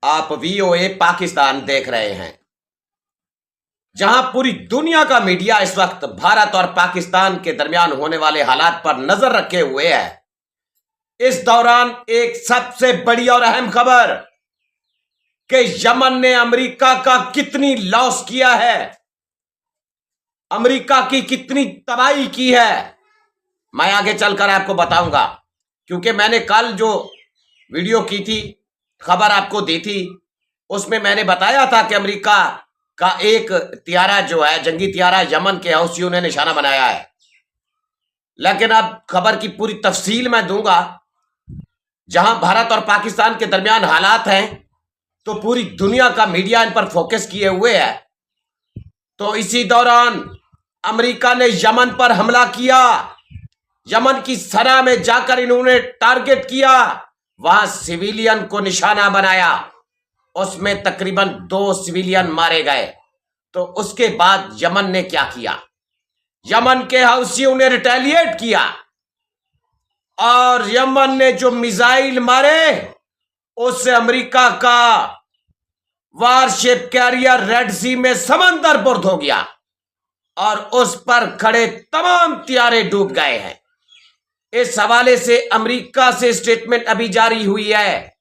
आप वीओए पाकिस्तान देख रहे हैं, जहां पूरी दुनिया का मीडिया इस वक्त भारत और पाकिस्तान के दरमियान होने वाले हालात पर नजर रखे हुए है। इस दौरान एक सबसे बड़ी और अहम खबर कि यमन ने अमेरिका का कितनी लॉस किया है, अमेरिका की कितनी तबाही की है, मैं आगे चलकर आपको बताऊंगा। क्योंकि मैंने कल जो वीडियो की थी, खबर आपको दी थी, उसमें मैंने बताया था कि अमेरिका का एक तियारा जो है, जंगी तियारा, यमन के हौसियों ने निशाना बनाया है। लेकिन अब खबर की पूरी तफसील मैं दूंगा। जहां भारत और पाकिस्तान के दरमियान हालात हैं, तो पूरी दुनिया का मीडिया इन पर फोकस किए हुए है। तो इसी दौरान अमेरिका ने यमन पर हमला किया। यमन की सना में जाकर इन्होंने टारगेट किया, वहां सिविलियन को निशाना बनाया, उसमें तकरीबन 2 सिविलियन मारे गए। तो उसके बाद यमन ने क्या किया? यमन के हौसियों ने रिटेलिएट किया और यमन ने जो मिसाइल मारे, उससे अमेरिका का वारशिप कैरियर रेड सी में समंदर बुर्द हो गया और उस पर खड़े तमाम तियारे डूब गए हैं। इस हवाले से अमेरिका से स्टेटमेंट अभी जारी हुई है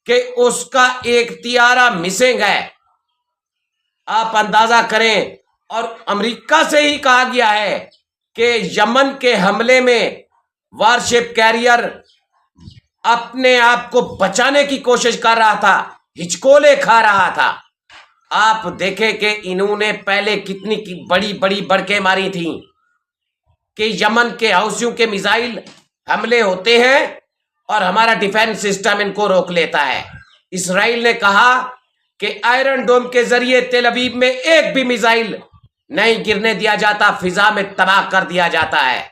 कि उसका एक तियारा मिसिंग है। आप अंदाजा करें, और अमेरिका से ही कहा गया है कि यमन के हमले में वारशिप कैरियर अपने आप को बचाने की कोशिश कर रहा था, हिचकोले खा रहा था। आप देखें कि इन्होंने पहले कितनी की बड़ी बड़ी बड़के मारी थी कि यमन के हौसियों के मिसाइल हमले होते हैं और हमारा डिफेंस सिस्टम इनको रोक लेता है। इसराइल ने कहा कि आयरन डोम के जरिए तेल अवीव में एक भी मिसाइल नहीं गिरने दिया जाता, फिजा में तबाह कर दिया जाता है।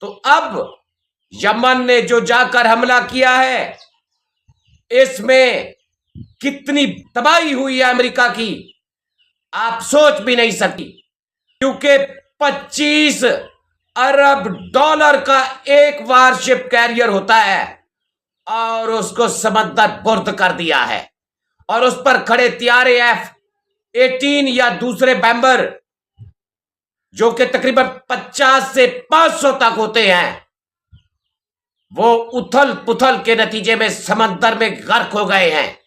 तो अब यमन ने जो जाकर हमला किया है, इसमें कितनी तबाही हुई है अमेरिका की, आप सोच भी नहीं सकती। क्योंकि 25 अरब डॉलर का एक वारशिप कैरियर होता है और उसको समंदर बुर्द कर दिया है। और उस पर खड़े तियारे F-18 या दूसरे बम्बर, जो कि तकरीबन 50 से 500 तक होते हैं, वो उथल पुथल के नतीजे में समंदर में गर्क हो गए हैं।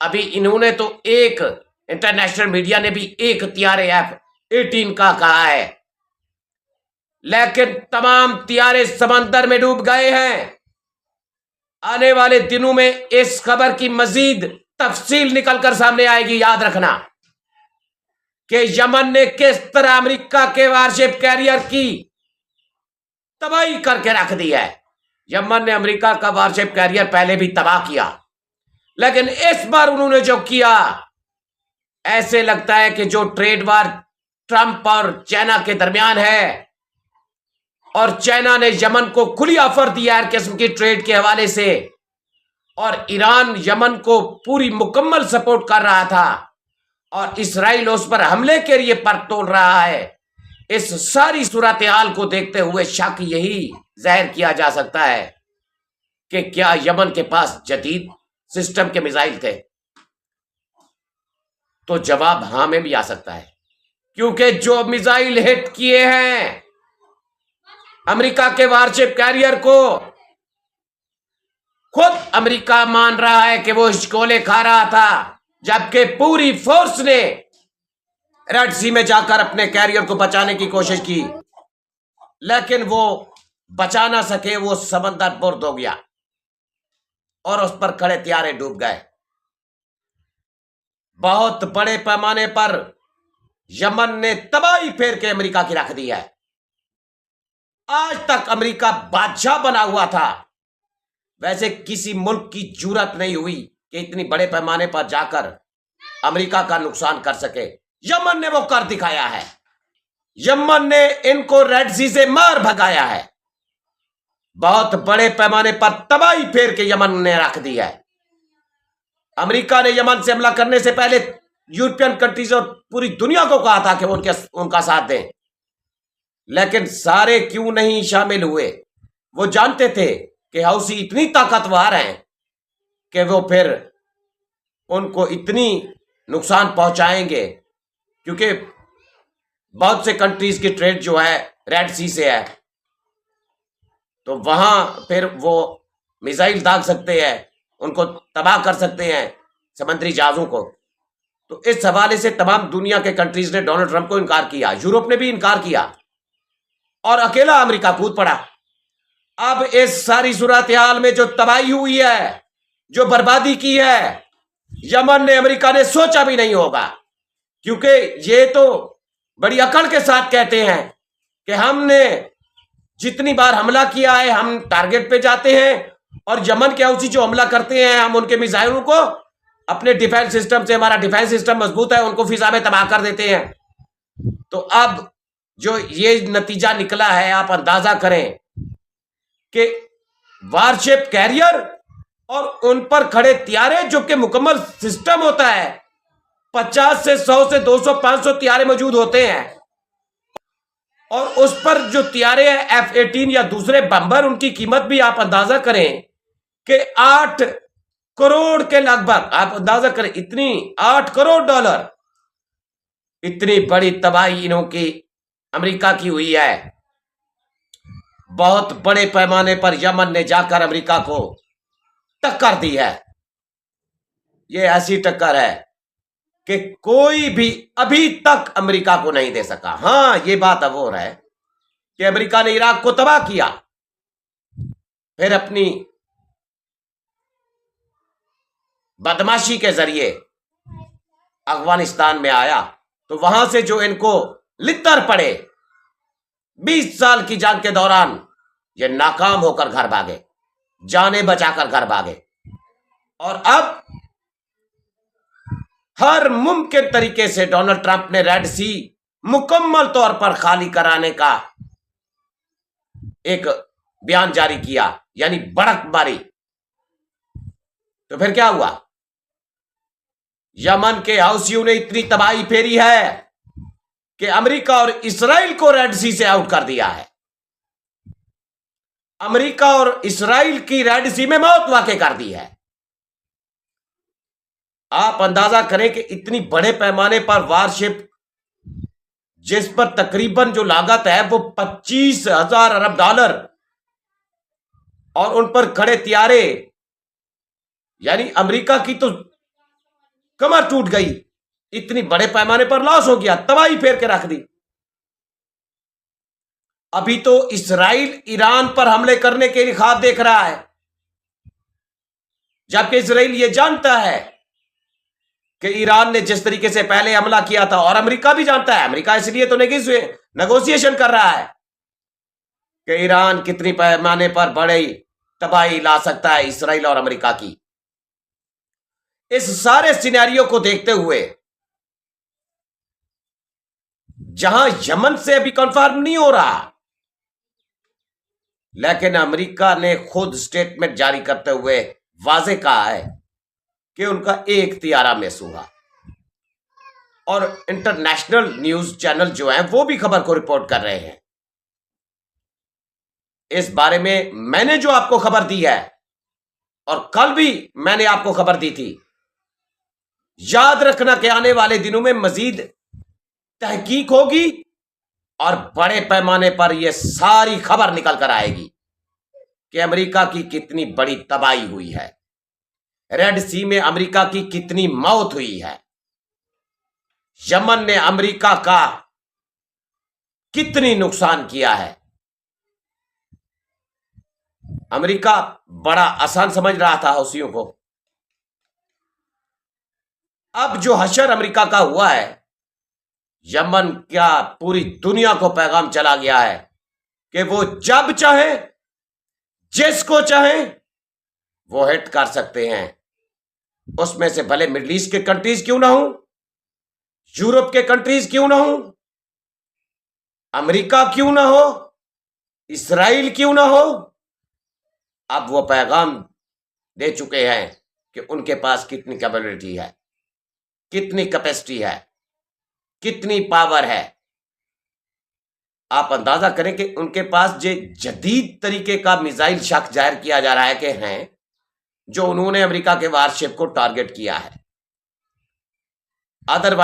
अभी इन्होंने तो एक, इंटरनेशनल मीडिया ने भी एक तियारे F-18 का कहा है, लेकिन तमाम तियारे समंदर में डूब गए हैं। आने वाले दिनों में इस खबर की मजीद तफसील निकलकर सामने आएगी। याद रखना कि यमन ने किस तरह अमेरिका के वारशिप कैरियर की तबाही करके रख दी है। यमन ने अमेरिका का वारशिप कैरियर पहले भी तबाह किया, लेकिन इस बार उन्होंने जो किया, ऐसे लगता है कि जो ट्रेड वार ट्रंप और चाइना के दरमियान है, और चाइना ने यमन को खुली ऑफर दिया हर किस्म की ट्रेड के हवाले से, और ईरान यमन को पूरी मुकम्मल सपोर्ट कर रहा था, और इसराइल उस पर हमले के लिए पर तोड़ रहा है। इस सारी सूरत हाल को देखते हुए शक यही जाहिर किया जा सकता है कि क्या यमन के पास जदीद सिस्टम के मिसाइल थे? तो जवाब हां में भी आ सकता है, क्योंकि जो मिसाइल हिट किए हैं अमेरिका के वारशिप कैरियर को, खुद अमेरिका मान रहा है कि वो हिचकोले खा रहा था, जबकि पूरी फोर्स ने रेड सी में जाकर अपने कैरियर को बचाने की कोशिश की, लेकिन वो बचा ना सके। वो समंदर बुर्द हो गया और उस पर खड़े तियारे डूब गए। बहुत बड़े पैमाने पर यमन ने तबाही फेर के अमेरिका की रख दी है। आज तक अमेरिका बादशाह बना हुआ था, वैसे किसी मुल्क की जुर्रत नहीं हुई कि इतनी बड़े पैमाने पर जाकर अमेरिका का नुकसान कर सके। यमन ने वो कर दिखाया है। यमन ने इनको रेड सी से मार भगाया है। बहुत बड़े पैमाने पर तबाही फेर के यमन ने रख दी है। अमेरिका ने यमन से हमला करने से पहले यूरोपियन कंट्रीज और पूरी दुनिया को कहा था कि वो उनका साथ दें, लेकिन सारे क्यों नहीं शामिल हुए? वो जानते थे कि हौसी इतनी ताकतवर हैं कि वो फिर उनको इतनी नुकसान पहुंचाएंगे, क्योंकि बहुत से कंट्रीज की ट्रेड जो है रेड सी से है, तो वहां फिर वो मिसाइल दाग सकते हैं, उनको तबाह कर सकते हैं, समुद्री जहाजों को। तो इस हवाले से तमाम दुनिया के कंट्रीज ने डोनाल्ड ट्रंप को इनकार किया, यूरोप ने भी इनकार किया और अकेला अमेरिका कूद पड़ा। अब इस सारी सूरत हाल में जो तबाही हुई है, जो बर्बादी की है, यमन ने, अमेरिका ने सोचा भी नहीं होगा, क्योंकि ये तो बड़ी अकड़ के साथ कहते हैं कि हमने जितनी बार हमला किया है हम टारगेट पे जाते हैं, और यमन के हौसी जो हमला करते हैं हम उनके मिसाइलों को अपने डिफेंस सिस्टम से, हमारा डिफेंस सिस्टम मजबूत है, उनको फिजा में तबाह कर देते हैं। तो अब जो ये नतीजा निकला है, आप अंदाजा करें कि वारशिप कैरियर और उन पर खड़े त्यारे, जो कि मुकम्मल सिस्टम होता है, 50 से 100 से 200 500 त्यारे मौजूद होते हैं, और उस पर जो त्यारे हैं F-18 या दूसरे बम्बर, उनकी कीमत भी आप अंदाजा करें कि 8 करोड़ के लगभग, आप अंदाजा करें इतनी, 8 करोड़ डॉलर। इतनी बड़ी तबाही इन्हों की अमेरिका की हुई है। बहुत बड़े पैमाने पर यमन ने जाकर अमेरिका को टक्कर दी है। ये ऐसी टक्कर है कि कोई भी अभी तक अमेरिका को नहीं दे सका। हां, ये बात अब हो रहा है कि अमेरिका ने इराक को तबाह किया, फिर अपनी बदमाशी के जरिए अफगानिस्तान में आया, तो वहां से जो इनको लित्तर पड़े, 20 साल की जंग के दौरान ये नाकाम होकर घर भागे, जाने बचाकर घर भागे, और अब हर मुमकिन तरीके से डोनाल्ड ट्रंप ने रेड सी मुकम्मल तौर पर खाली कराने का एक बयान जारी किया, यानी बड़कबारी। तो फिर क्या हुआ? यमन के हौसियों ने इतनी तबाही फेरी है कि अमेरिका और इसराइल को रेड सी से आउट कर दिया है। अमेरिका और इसराइल की रेड सी में मौत वाक़ई कर दी है। आप अंदाजा करें कि इतनी बड़े पैमाने पर वारशिप, जिस पर तकरीबन जो लागत है वो 25,000 अरब डॉलर, और उन पर खड़े त्यारे, यानी अमेरिका की तो कमर टूट गई। इतनी बड़े पैमाने पर लॉस हो गया, तबाही फेर के रख दी। अभी तो इसराइल ईरान पर हमले करने के लिए ख्वाब देख रहा है, जबकि इसराइल ये जानता है कि ईरान ने जिस तरीके से पहले हमला किया था, और अमेरिका भी जानता है, अमेरिका इसलिए तो नेगोशिएशन कर रहा है कि ईरान कितनी पैमाने पर बड़ी तबाही ला सकता है इसराइल और अमेरिका की। इस सारे सिनेरियो को देखते हुए, जहां यमन से अभी कंफर्म नहीं हो रहा, लेकिन अमेरिका ने खुद स्टेटमेंट जारी करते हुए वाजे कहा है कि उनका एक तियारा मिस हुआ, और इंटरनेशनल न्यूज चैनल जो हैं वो भी खबर को रिपोर्ट कर रहे हैं। इस बारे में मैंने जो आपको खबर दी है, और कल भी मैंने आपको खबर दी थी, याद रखना कि आने वाले दिनों में मजीद तहकीक होगी और बड़े पैमाने पर यह सारी खबर निकल कर आएगी कि अमेरिका की कितनी बड़ी तबाही हुई है, रेड सी में अमेरिका की कितनी मौत हुई है, यमन ने अमेरिका का कितनी नुकसान किया है। अमेरिका बड़ा आसान समझ रहा था हौसियों को। अब जो हशर अमेरिका का हुआ है, यमन क्या पूरी दुनिया को पैगाम चला गया है कि वो जब चाहे, जिसको चाहे वो हिट कर सकते हैं। उसमें से भले मिडिल ईस्ट के कंट्रीज क्यों ना हो, यूरोप के कंट्रीज क्यों ना हो, अमेरिका क्यों ना हो, इसराइल क्यों ना हो, अब वो पैगाम दे चुके हैं कि उनके पास कितनी कैपेबिलिटी है, कितनी कैपेसिटी है, कितनी पावर है। आप अंदाजा करें कि उनके पास जो जदीद तरीके का मिसाइल शक जाहिर किया जा रहा है कि हैं, जो उन्होंने अमेरिका के वारशिप को टारगेट किया है। अदरवाइज